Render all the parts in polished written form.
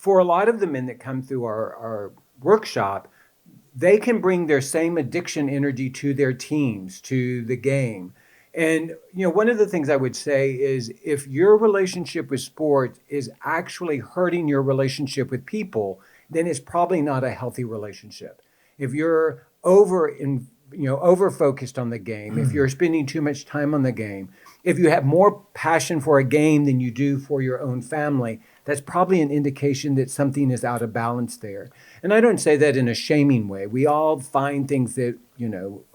for a lot of the men that come through our workshop, they can bring their same addiction energy to their teams, to the game. And, one of the things I would say is if your relationship with sports is actually hurting your relationship with people, then it's probably not a healthy relationship. If you're over focused on the game, if you're spending too much time on the game, if you have more passion for a game than you do for your own family, that's probably an indication that something is out of balance there. And I don't say that in a shaming way. We all find things that,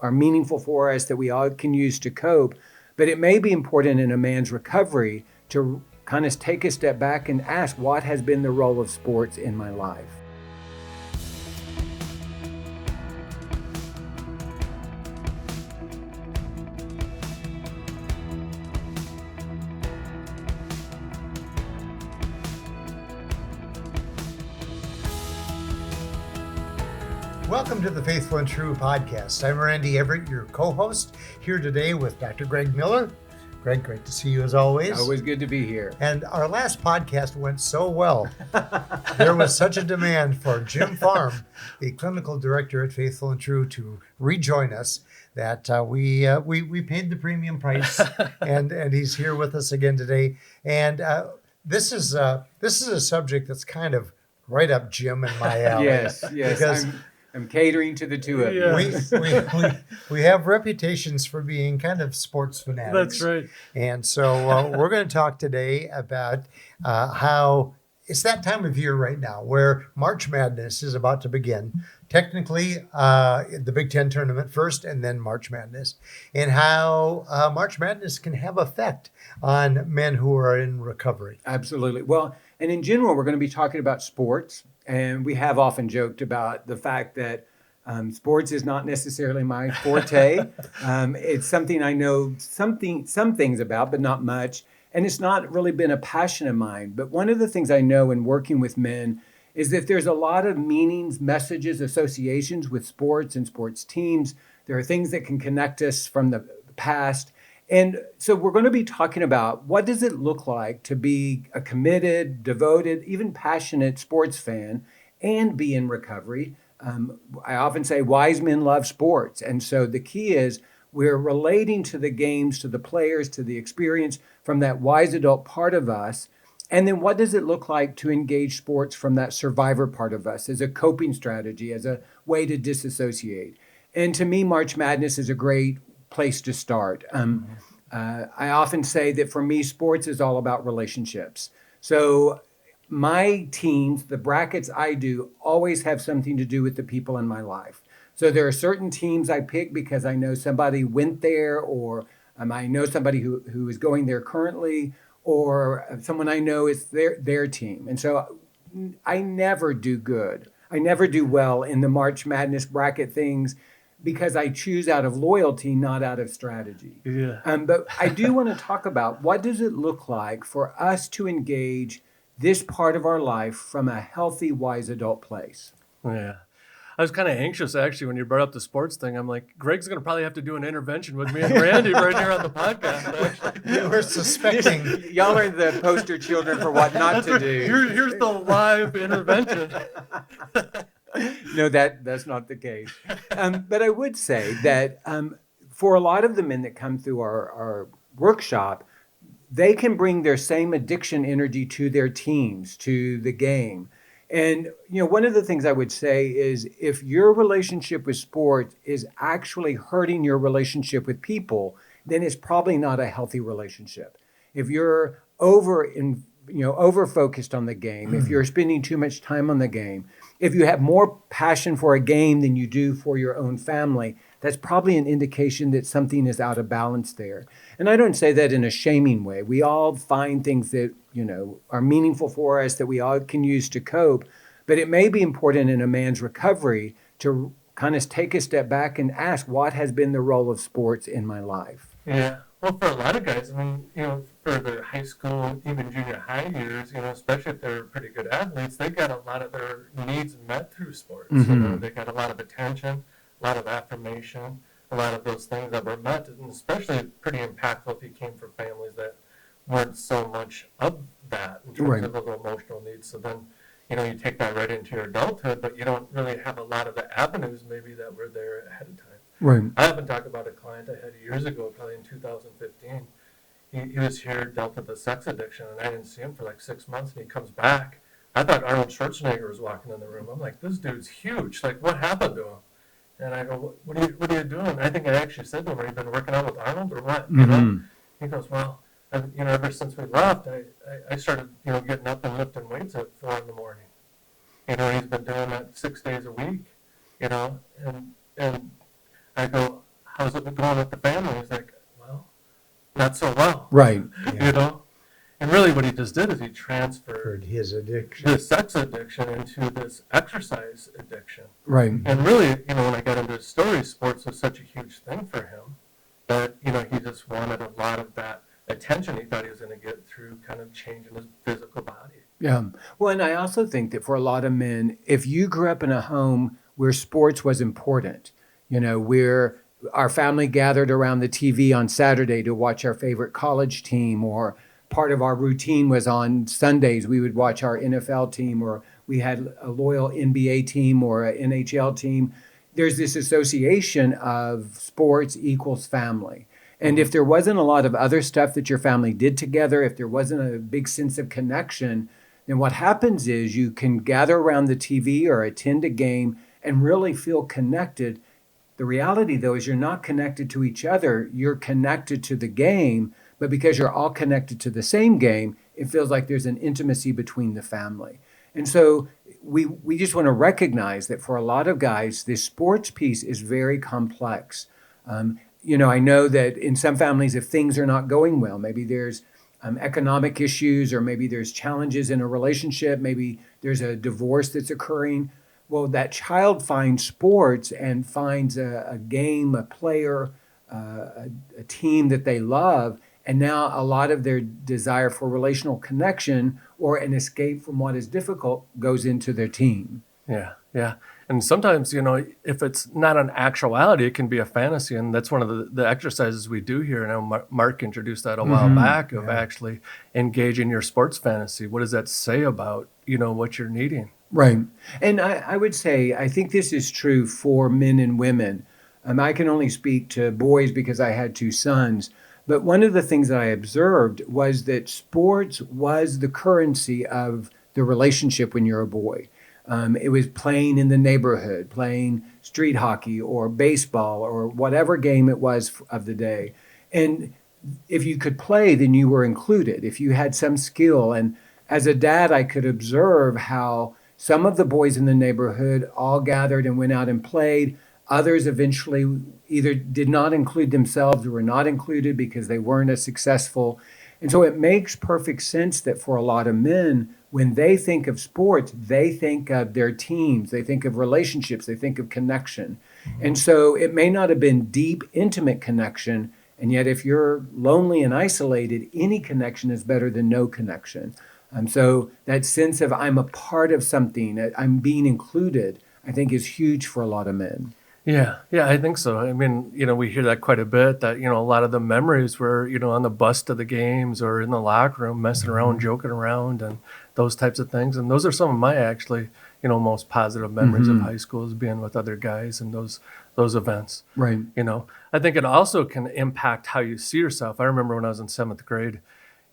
are meaningful for us that we all can use to cope. But it may be important in a man's recovery to kind of take a step back and ask, what has been the role of sports in my life? Welcome to the Faithful and True podcast. I'm Randy Everett, your co-host, here today with Dr. Greg Miller. Greg, great to see you as always. Always good to be here. And our last podcast went so well. There was such a demand for Jim Farm, the clinical director at Faithful and True, to rejoin us that we paid the premium price, and he's here with us again today. And this is a subject that's kind of right up Jim and my alley. Yes. Because I'm catering to the two of you. We have reputations for being kind of sports fanatics. That's right. And so we're going to talk today about how it's that time of year right now where March Madness is about to begin. Technically, the Big Ten tournament first and then March Madness, and how March Madness can have effect on men who are in recovery. Absolutely. Well, and in general, we're going to be talking about sports. And we have often joked about the fact that sports is not necessarily my forte. It's something I know some things about, but not much. And it's not really been a passion of mine. But one of the things I know in working with men is that there's a lot of meanings, messages, associations with sports and sports teams. There are things that can connect us from the past. And so we're going to be talking about what does it look like to be a committed, devoted, even passionate sports fan and be in recovery. I often say wise men love sports. And so the key is we're relating to the games, to the players, to the experience from that wise adult part of us. And then what does it look like to engage sports from that survivor part of us as a coping strategy, as a way to disassociate? And to me, March Madness is a great place to start. I often say that for me, sports is all about relationships. So my teams, the brackets I do, always have something to do with the people in my life. So there are certain teams I pick because I know somebody went there, or I know somebody who is going there currently, or someone I know is their team. And so I never do good. I never do well in the March Madness bracket things, because I choose out of loyalty, not out of strategy. Yeah. But I do want to talk about what does it look like for us to engage this part of our life from a healthy, wise adult place. Yeah. I was kind of anxious, actually, when you brought up the sports thing. I'm like, Greg's going to probably have to do an intervention with me and Randy right here on the podcast. We were suspecting. Y'all are the poster children for what not to do. Here's the live intervention. No, that's not the case. But I would say that for a lot of the men that come through our workshop, they can bring their same addiction energy to their teams, to the game. And, one of the things I would say is if your relationship with sports is actually hurting your relationship with people, then it's probably not a healthy relationship. If you're over focused on the game, if you're spending too much time on the game, if you have more passion for a game than you do for your own family, that's probably an indication that something is out of balance there. And I don't say that in a shaming way. We all find things that, are meaningful for us that we all can use to cope. But it may be important in a man's recovery to kind of take a step back and ask, what has been the role of sports in my life? Yeah. Well, for a lot of guys, for their high school, even junior high years, especially if they're pretty good athletes, they got a lot of their needs met through sports. Mm-hmm. They got a lot of attention, a lot of affirmation, a lot of those things that were met, and especially pretty impactful if you came from families that weren't so much of that in terms Right. of those emotional needs. So then, you take that right into your adulthood, but you don't really have a lot of the avenues maybe that were there ahead of time. Right. I often talk about a client I had years ago, probably in 2015. He was here, dealt with a sex addiction, and I didn't see him for like 6 months, and he comes back. I thought Arnold Schwarzenegger was walking in the room. I'm like, this dude's huge. Like, what happened to him? And I go, what are you doing? I think I actually said to him, have you been working out with Arnold or what? You know? He goes, well, ever since we left, I started, getting up and lifting weights at 4 in the morning. He's been doing that 6 days a week, and I go, how's it been going with the family? He's like, well, not so well. Right. Yeah. And really what he just did is he transferred His addiction. his sex addiction into this exercise addiction. Right. And really, when I got into his story, sports was such a huge thing for him that, he just wanted a lot of that attention he thought he was going to get through kind of changing his physical body. Yeah. Well, and I also think that for a lot of men, if you grew up in a home where sports was important, where our family gathered around the TV on Saturday to watch our favorite college team, or part of our routine was on Sundays, we would watch our NFL team, or we had a loyal NBA team or an NHL team. There's this association of sports equals family. And if there wasn't a lot of other stuff that your family did together, if there wasn't a big sense of connection, then what happens is you can gather around the TV or attend a game and really feel connected. The reality, though, is you're not connected to each other. You're connected to the game, but because you're all connected to the same game, it feels like there's an intimacy between the family. And so we just want to recognize that for a lot of guys, this sports piece is very complex. I know that in some families, if things are not going well, maybe there's economic issues, or maybe there's challenges in a relationship, maybe there's a divorce that's occurring. Well, that child finds sports and finds a game, a player, a team that they love, and now a lot of their desire for relational connection or an escape from what is difficult goes into their team. Yeah, yeah. And sometimes, if it's not an actuality, it can be a fantasy. And that's one of the exercises we do here. And I know Mark introduced that a while back of actually engaging your sports fantasy. What does that say about, what you're needing? Right. And I would say, I think this is true for men and women. I can only speak to boys because I had 2 sons. But one of the things that I observed was that sports was the currency of the relationship when you're a boy. It was playing in the neighborhood, playing street hockey or baseball or whatever game it was of the day. And if you could play, then you were included, if you had some skill. And as a dad, I could observe how some of the boys in the neighborhood all gathered and went out and played. Others eventually either did not include themselves or were not included because they weren't as successful. And so it makes perfect sense that for a lot of men, when they think of sports, they think of their teams, they think of relationships, they think of connection. And so it may not have been deep, intimate connection. And yet if you're lonely and isolated, any connection is better than no connection. So that sense of I'm a part of something, I'm being included, I think is huge for a lot of men. Yeah, I think so. I mean, we hear that quite a bit, that, a lot of the memories were, on the bus to the games or in the locker room, messing around, joking around, and those types of things. And those are some of my actually, most positive memories of high school, is being with other guys and those events. Right. I think it also can impact how you see yourself. I remember when I was in 7th grade,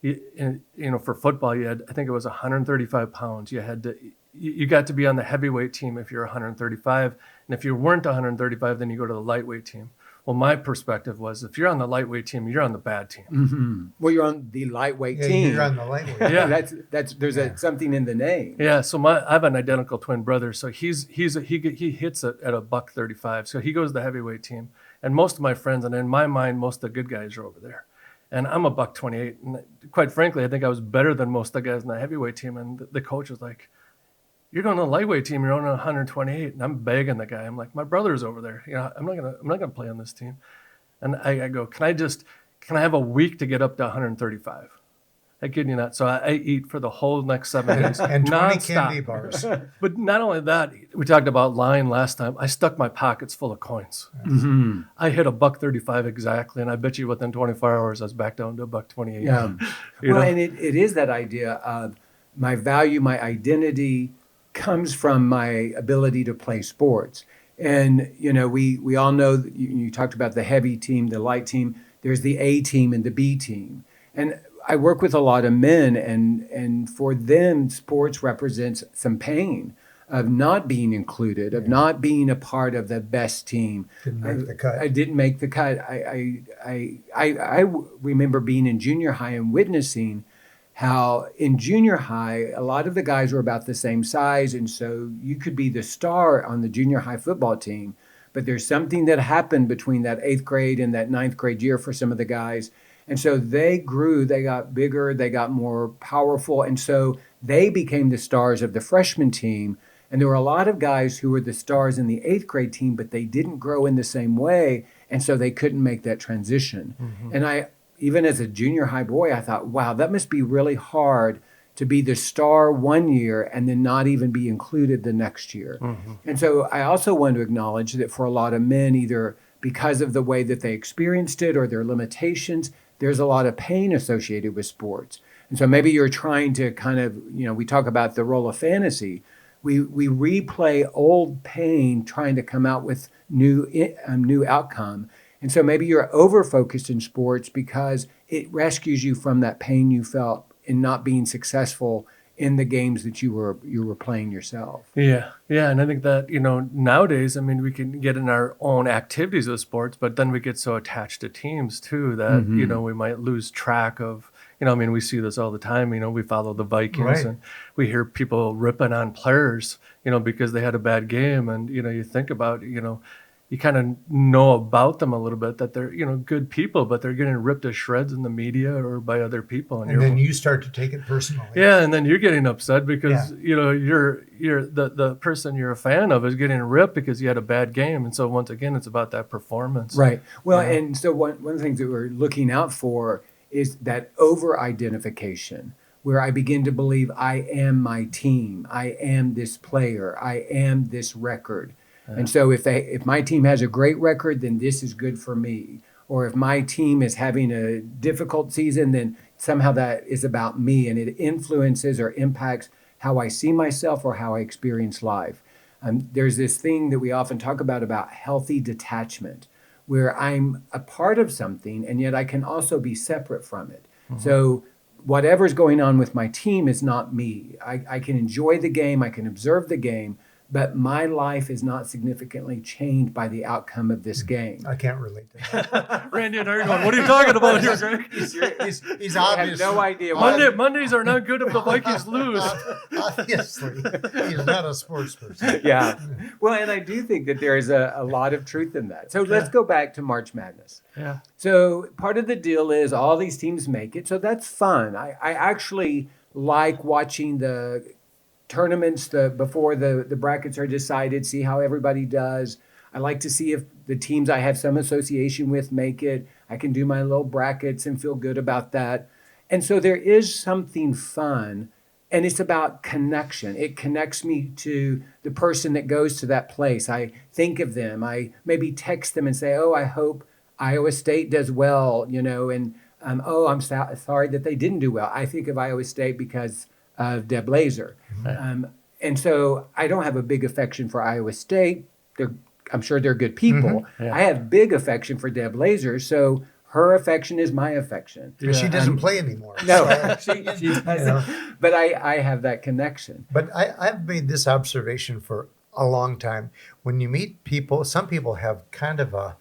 for football, you had, I think it was 135 pounds. You got to be on the heavyweight team if you're 135. And if you weren't 135, then you go to the lightweight team. Well, my perspective was, if you're on the lightweight team, you're on the bad team. Well, you're on the lightweight team. You're on the lightweight. Yeah, there's something in the name. Yeah, so I have an identical twin brother. So he hits it at a $135. So he goes to the heavyweight team. And most of my friends, and in my mind, most of the good guys are over there. And I'm a $128. And quite frankly, I think I was better than most of the guys in the heavyweight team. And the coach was like, you're going to the lightweight team, you're on 128. And I'm begging the guy. I'm like, my brother's over there. I'm not gonna play on this team. And I go, can I have a week to get up to 135? I kid you not. So I eat for the whole next 7 days. And 20 nonstop. candy bars. But not only that, we talked about lying last time. I stuck my pockets full of coins. I hit a $135 exactly, and I bet you within 24 hours I was back down to a $128. Yeah. And it is that idea of my value, my identity, comes from my ability to play sports. And, we all know that you talked about the heavy team, the light team. There's the A team and the B team. And I work with a lot of men, and for them, sports represents some pain of not being included, of not being a part of the best team. Didn't make the cut. I didn't make the cut. I remember being in junior high and witnessing how in junior high, a lot of the guys were about the same size. And so you could be the star on the junior high football team. But there's something that happened between that 8th grade and that 9th grade year for some of the guys. And so they grew, they got bigger, they got more powerful. And so they became the stars of the freshman team. And there were a lot of guys who were the stars in the 8th grade team, but they didn't grow in the same way. And so they couldn't make that transition. Mm-hmm. And even as a junior high boy, I thought, wow, that must be really hard to be the star one year and then not even be included the next year. Mm-hmm. And so I also want to acknowledge that for a lot of men, either because of the way that they experienced it or their limitations, there's a lot of pain associated with sports. And so maybe you're trying to kind of, we talk about the role of fantasy. We replay old pain trying to come out with new outcome. And so maybe you're over-focused in sports because it rescues you from that pain you felt in not being successful in the games that you were playing yourself. Yeah, and I think that, nowadays, we can get in our own activities with sports, but then we get so attached to teams too that, mm-hmm. We might lose track of, we see this all the time, we follow the Vikings right. and we hear people ripping on players, because they had a bad game. And, you think about, you kind of know about them a little bit, that they're, good people, but they're getting ripped to shreds in the media or by other people. And then you start to take it personally. Yeah, and then you're getting upset because, you're the person you're a fan of is getting ripped because you had a bad game. And so once again, it's about that performance. Right. Well, and so one of the things that we're looking out for is that over-identification, where I begin to believe I am my team, I am this player, I am this record. And so if my team has a great record, then this is good for me. Or if my team is having a difficult season, then somehow that is about me and it influences or impacts how I see myself or how I experience life. There's this thing that we often talk about healthy detachment, where I'm a part of something and yet I can also be separate from it. Mm-hmm. So whatever's going on with my team is not me. I can enjoy the game, I can observe the game, but my life is not significantly changed by the outcome of this game. I can't relate to that. Randy and I are going, what are you talking about here, Greg? He's obvious. I have no idea. Mondays are not good if the Vikings lose. Obviously. He's not a sports person. Yeah. Well, and I do think that there is a lot of truth in that. So let's go back to March Madness. Yeah. So part of the deal is all these teams make it. So that's fun. I actually like watching the tournaments before the brackets are decided, see how everybody does. I like to see if the teams I have some association with make it. I can do my little brackets and feel good about that. And so there is something fun, and it's about connection. It connects me to the person that goes to that place. I think of them. I maybe text them and say, I hope Iowa State does well, and I'm sorry that they didn't do well. I think of Iowa State because of Deb Laaser. Mm-hmm. And so I don't have a big affection for Iowa State. I'm sure they're good people. Mm-hmm. Yeah. I have big affection for Deb Laaser, so her affection is my affection. But she doesn't play anymore. No, she doesn't. But I have that connection. But I've made this observation for a long time. When you meet people, some people have kind of a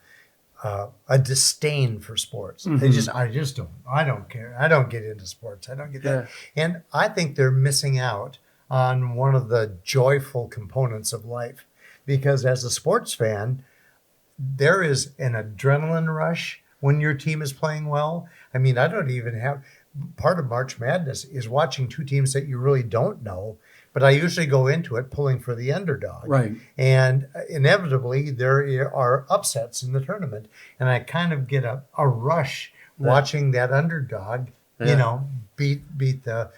disdain for sports. Mm-hmm. I don't care. I don't get into sports. I don't get that. And I think they're missing out on one of the joyful components of life, because as a sports fan, there is an adrenaline rush when your team is playing well. I don't even have, part of March Madness is watching two teams that you really don't know, but I usually go into it pulling for the underdog. Right. And inevitably, there are upsets in the tournament. And I kind of get a rush watching that underdog, beat the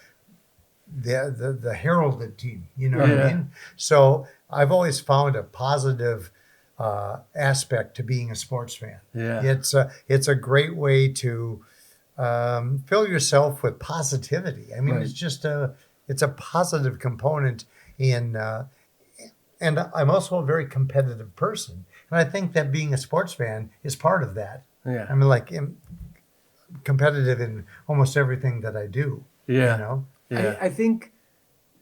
heralded team. You know what I mean? So I've always found a positive aspect to being a sports fan. Yeah. It's a great way to fill yourself with positivity. It's just it's a positive component in and I'm also a very competitive person, and I think that being a sports fan is part of that. Yeah. I mean, like I'm competitive in almost everything that I do. Yeah. You know. Yeah. I think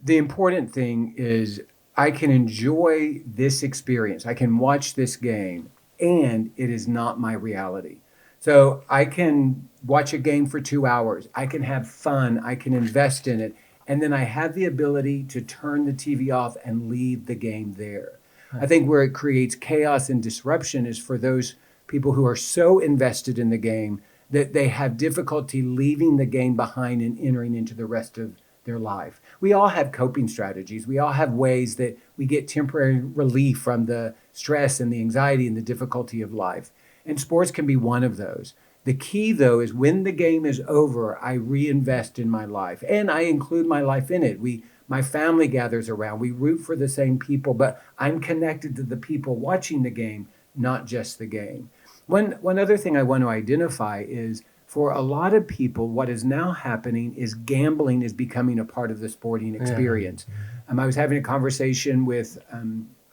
the important thing is I can enjoy this experience. I can watch this game, and it is not my reality. So I can watch a game for 2 hours. I can have fun. I can invest in it. And then I have the ability to turn the TV off and leave the game there. I think where it creates chaos and disruption is for those people who are so invested in the game that they have difficulty leaving the game behind and entering into the rest of their life. We all have coping strategies. We all have ways that we get temporary relief from the stress and the anxiety and the difficulty of life. And sports can be one of those. The key, though, is when the game is over, I reinvest in my life and I include my life in it. My family gathers around. We root for the same people, but I'm connected to the people watching the game, not just the game. One other thing I want to identify is for a lot of people, what is now happening is gambling is becoming a part of the sporting experience. I was having a conversation with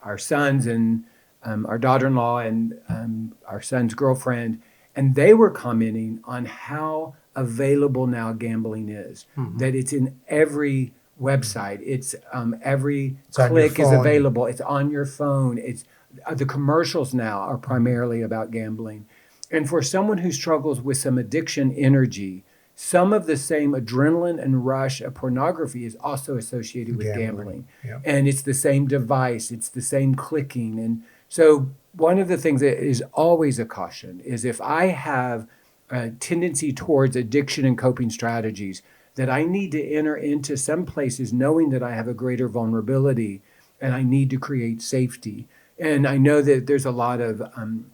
our sons and our daughter-in-law and our son's girlfriend, and they were commenting on how available now gambling is, that it's in every website. It's every click is available. It's on your phone. It's the commercials now are primarily about gambling. And for someone who struggles with some addiction energy, some of the same adrenaline and rush of pornography is also associated with gambling. Yeah. And it's the same device, it's the same clicking. And so one of the things that is always a caution is if I have a tendency towards addiction and coping strategies, that I need to enter into some places knowing that I have a greater vulnerability and I need to create safety. And I know that there's a lot of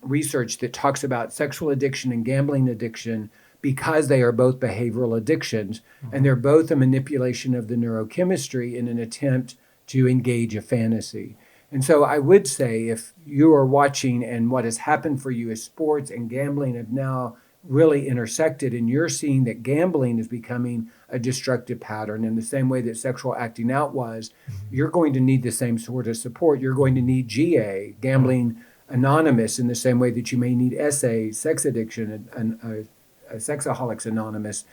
research that talks about sexual addiction and gambling addiction because they are both behavioral addictions and they're both a manipulation of the neurochemistry in an attempt to engage a fantasy. And so I would say if you are watching and what has happened for you is sports and gambling have now really intersected and you're seeing that gambling is becoming a destructive pattern in the same way that sexual acting out was, you're going to need the same sort of support. You're going to need GA, Gambling Anonymous, in the same way that you may need SA, Sex Addiction, and Sexaholics Anonymous,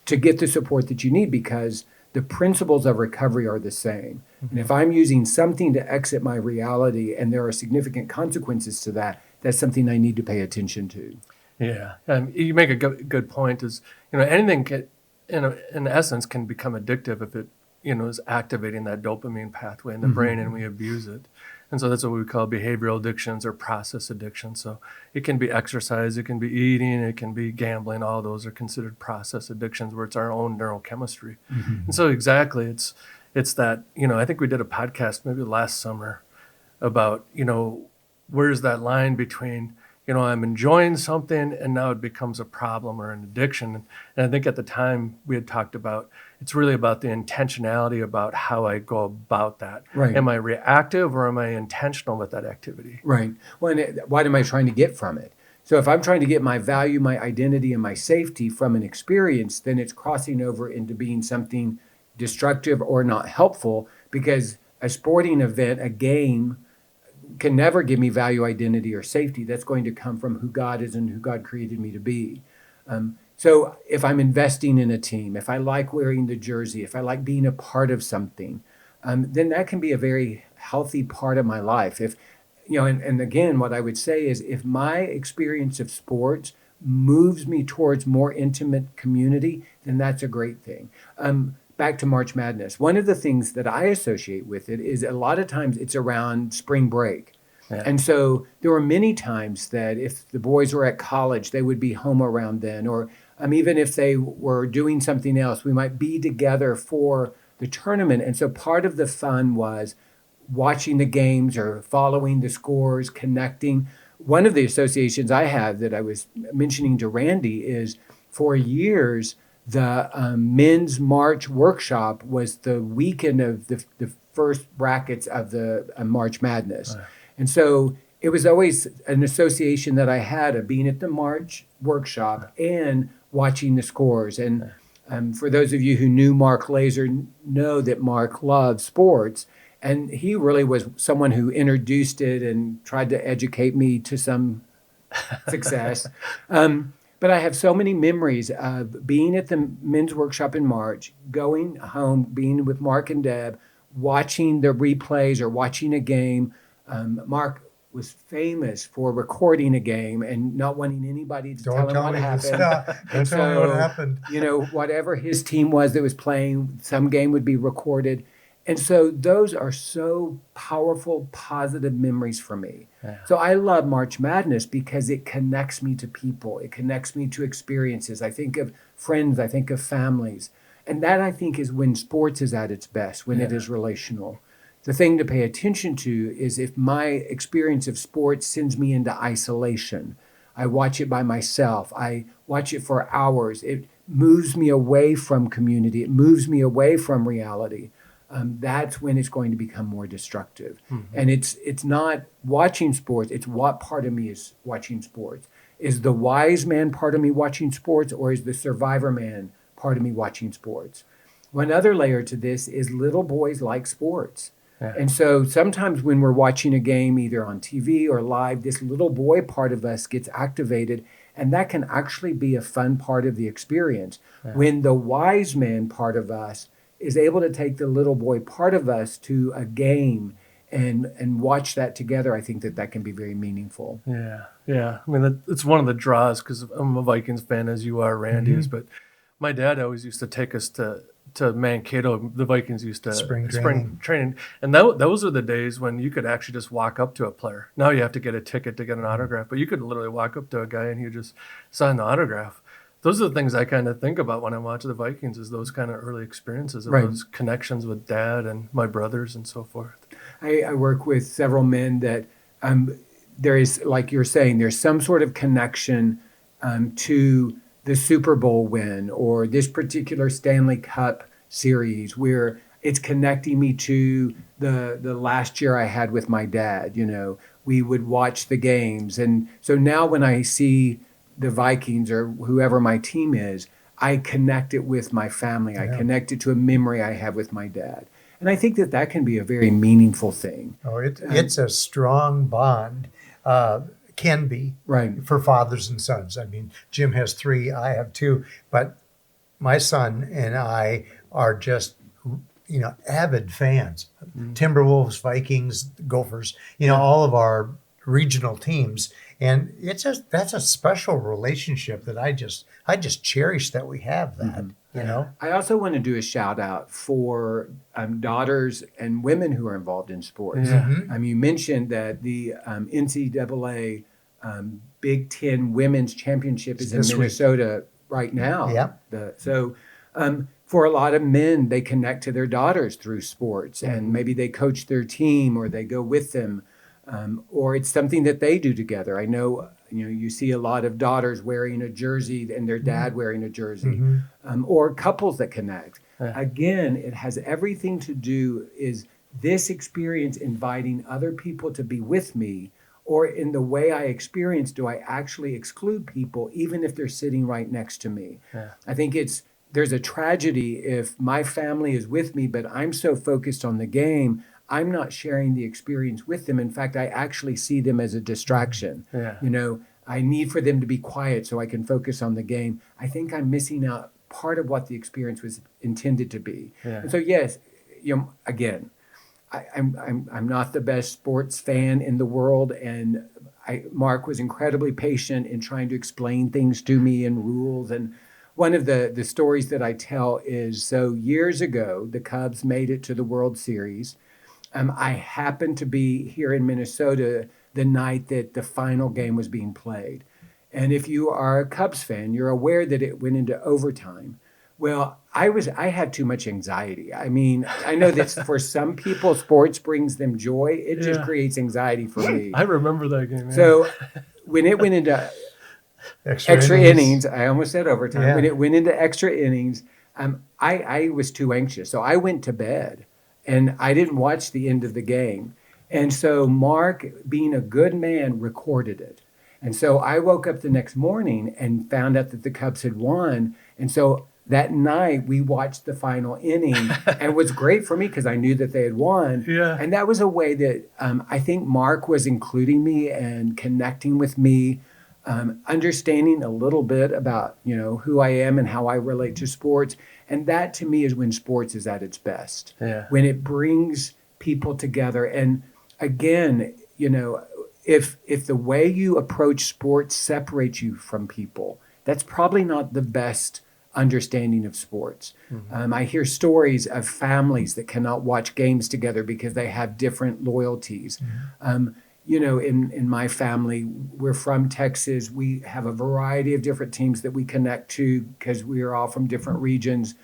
to get the support that you need because the principles of recovery are the same. And if I'm using something to exit my reality and there are significant consequences to that, that's something I need to pay attention to. Yeah, you make a good point. Is anything can, in essence can become addictive if it is activating that dopamine pathway in the brain and we abuse it. And so that's what we call behavioral addictions or process addictions. So it can be exercise, it can be eating, it can be gambling. All those are considered process addictions where it's our own neurochemistry. And so exactly, it's that I think we did a podcast maybe last summer about where's that line between I'm enjoying something and now it becomes a problem or an addiction. And I think at the time we had talked about, it's really about the intentionality about how I go about that. Right. Am I reactive or am I intentional with that activity? Right. Well, what am I trying to get from it? So if I'm trying to get my value, my identity, and my safety from an experience, then it's crossing over into being something destructive or not helpful because a sporting event, a game, can never give me value, identity, or safety. That's going to come from who God is and who God created me to be. So if I'm investing in a team, if I like wearing the jersey, if I like being a part of something, then that can be a very healthy part of my life. If and again, what I would say is if my experience of sports moves me towards more intimate community, then that's a great thing. Back to March Madness. One of the things that I associate with it is a lot of times it's around spring break. Yeah. And so there were many times that if the boys were at college, they would be home around then. Or even if they were doing something else, we might be together for the tournament. And so part of the fun was watching the games or following the scores, connecting. One of the associations I have that I was mentioning to Randy is for years, the men's March workshop was the weekend of the first brackets of the March Madness. And so it was always an association that I had of being at the March workshop and watching the scores. And for those of you who knew Mark Laaser know that Mark loves sports. And he really was someone who introduced it and tried to educate me to some success. But I have so many memories of being at the men's workshop in March, going home, being with Mark and Deb, watching the replays or watching a game. Mark was famous for recording a game and not wanting anybody to tell him what happened. Don't tell me what happened. Whatever his team was that was playing, some game would be recorded. And so those are so powerful, positive memories for me. Yeah. So I love March Madness because it connects me to people. It connects me to experiences. I think of friends. I think of families. And that, I think, is when sports is at its best, when it is relational. The thing to pay attention to is if my experience of sports sends me into isolation. I watch it by myself. I watch it for hours. It moves me away from community. It moves me away from reality. That's when it's going to become more destructive. Mm-hmm. And it's not watching sports, it's what part of me is watching sports. Is the wise man part of me watching sports, or is the survivor man part of me watching sports? One other layer to this is little boys like sports. Yeah. And so sometimes when we're watching a game, either on TV or live, this little boy part of us gets activated, and that can actually be a fun part of the experience. Yeah. When the wise man part of us is able to take the little boy part of us to a game and watch that together, I think that can be very meaningful. Yeah. I mean, it's one of the draws, because I'm a Vikings fan, as you are, Randy. Mm-hmm. But my dad always used to take us to Mankato. The Vikings used to spring training. And those are the days when you could actually just walk up to a player. Now you have to get a ticket to get an autograph, but you could literally walk up to a guy and he would just sign the autograph. Those are the things I kind of think about when I watch the Vikings, is those kind of early experiences of those connections with dad and my brothers and so forth. I work with several men that there is, like you're saying, there's some sort of connection to the Super Bowl win or this particular Stanley Cup series where it's connecting me to the last year I had with my dad. We would watch the games. And so now when I see the Vikings or whoever my team is, I connect it with my family. I connect it to a memory I have with my dad. And I think that can be a very meaningful thing. Oh, it's a strong bond, can be, for fathers and sons. I mean, Jim has 3, I have 2, but my son and I are just, avid fans. Mm-hmm. Timberwolves, Vikings, Gophers, all of our regional teams. And that's a special relationship that I just cherish that we have that, I also want to do a shout out for daughters and women who are involved in sports. Mm-hmm. You mentioned that the NCAA Big Ten Women's Championship is in Minnesota right now. Yeah. For a lot of men, they connect to their daughters through sports, and maybe they coach their team or they go with them. Or it's something that they do together. I know, you see a lot of daughters wearing a jersey and their dad wearing a jersey, or couples that connect. Yeah. Again, it has everything to do is this experience inviting other people to be with me, or in the way I experience, do I actually exclude people even if they're sitting right next to me? Yeah. I think there's a tragedy if my family is with me, but I'm so focused on the game, I'm not sharing the experience with them. In fact, I actually see them as a distraction. Yeah. I need for them to be quiet so I can focus on the game. I think I'm missing out part of what the experience was intended to be. Yeah. And so, yes, again, I'm not the best sports fan in the world, and Mark was incredibly patient in trying to explain things to me and rules. And one of the stories that I tell is, so years ago, the Cubs made it to the World Series. I happened to be here in Minnesota the night that the final game was being played. And if you are a Cubs fan, you're aware that it went into overtime. Well, I had too much anxiety. I mean, I know that for some people, sports brings them joy. It just creates anxiety for me. I remember that game. Man. So when it went into extra innings, I almost said overtime. Yeah. When it went into extra innings, I was too anxious. So I went to bed. And I didn't watch the end of the game. And so Mark, being a good man, recorded it. And so I woke up the next morning and found out that the Cubs had won. And so that night we watched the final inning, and it was great for me because I knew that they had won. Yeah. And that was a way that I think Mark was including me and connecting with me, understanding a little bit about, who I am and how I relate to sports. And that to me is when sports is at its best. Yeah. When it brings people together. And again, if the way you approach sports separates you from people, that's probably not the best understanding of sports. I hear stories of families that cannot watch games together because they have different loyalties. In my family, we're from Texas. We have a variety of different teams that we connect to because we are all from different regions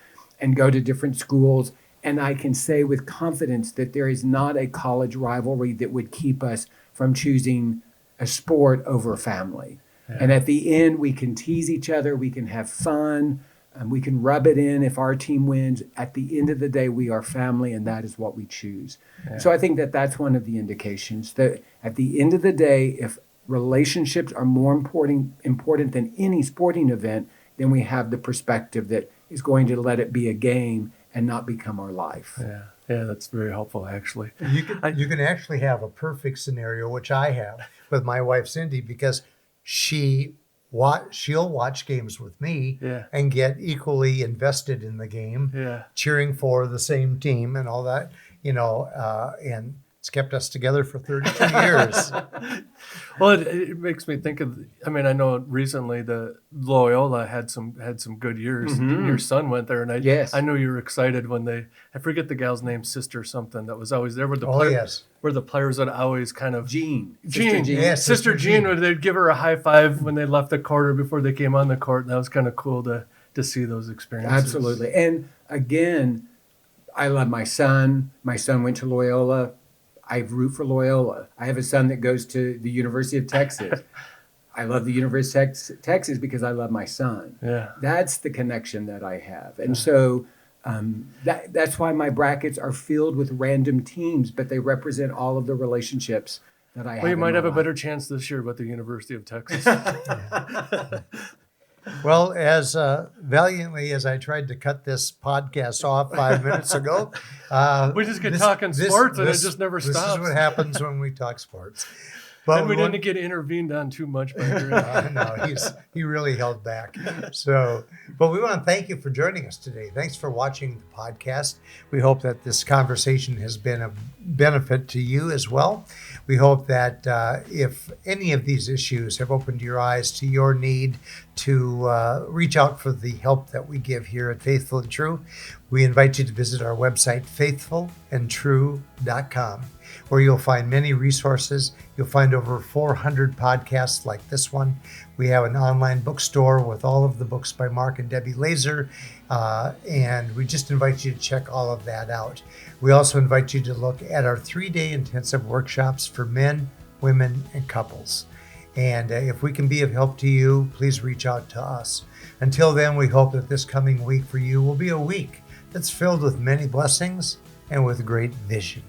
and go to different schools. And I can say with confidence that there is not a college rivalry that would keep us from choosing a sport over family. Yeah. And at the end, we can tease each other, we can have fun, we can rub it in if our team wins. At the end of the day, we are family, and that is what we choose. Yeah. So I think that that's one of the indications that at the end of the day, if relationships are more important than any sporting event, then we have the perspective that is going to let it be a game and not become our life. Yeah, that's very helpful, actually. You can actually have a perfect scenario, which I have with my wife, Cindy, because she'll watch games with me and get equally invested in the game, cheering for the same team and all that, and it's kept us together for 32 years. Well, it makes me think of, I know recently the Loyola had some good years. Mm-hmm. Your son went there, and I know you were excited when I forget the gal's name, Sister something, that was always there. Were the players would always kind of... Jean. Yes, Sister Jean. They'd give her a high five when they left the court or before they came on the court, and that was kind of cool to see those experiences. Absolutely. And again, I love my son. My son went to Loyola. I root for Loyola. I have a son that goes to the University of Texas. I love the University of Texas because I love my son. Yeah. That's the connection that I have. And so that's why my brackets are filled with random teams, but they represent all of the relationships that I have. Well, you might have a better chance this year with the University of Texas. Well, as valiantly as I tried to cut this podcast off 5 minutes ago, we just get talking sports and it just never stops. This is what happens when we talk sports. But and we didn't get intervened on too much by no, he really held back. So, but we want to thank you for joining us today. Thanks for watching the podcast. We hope that this conversation has been a benefit to you as well. We hope that if any of these issues have opened your eyes to your need to reach out for the help that we give here at Faithful and True, we invite you to visit our website, faithfulandtrue.com, where you'll find many resources. You'll find over 400 podcasts like this one. We have an online bookstore with all of the books by Mark and Debbie Laaser, and we just invite you to check all of that out. We also invite you to look at our 3-day intensive workshops for men, women, and couples. And if we can be of help to you, please reach out to us. Until then, we hope that this coming week for you will be a week that's filled with many blessings and with great vision.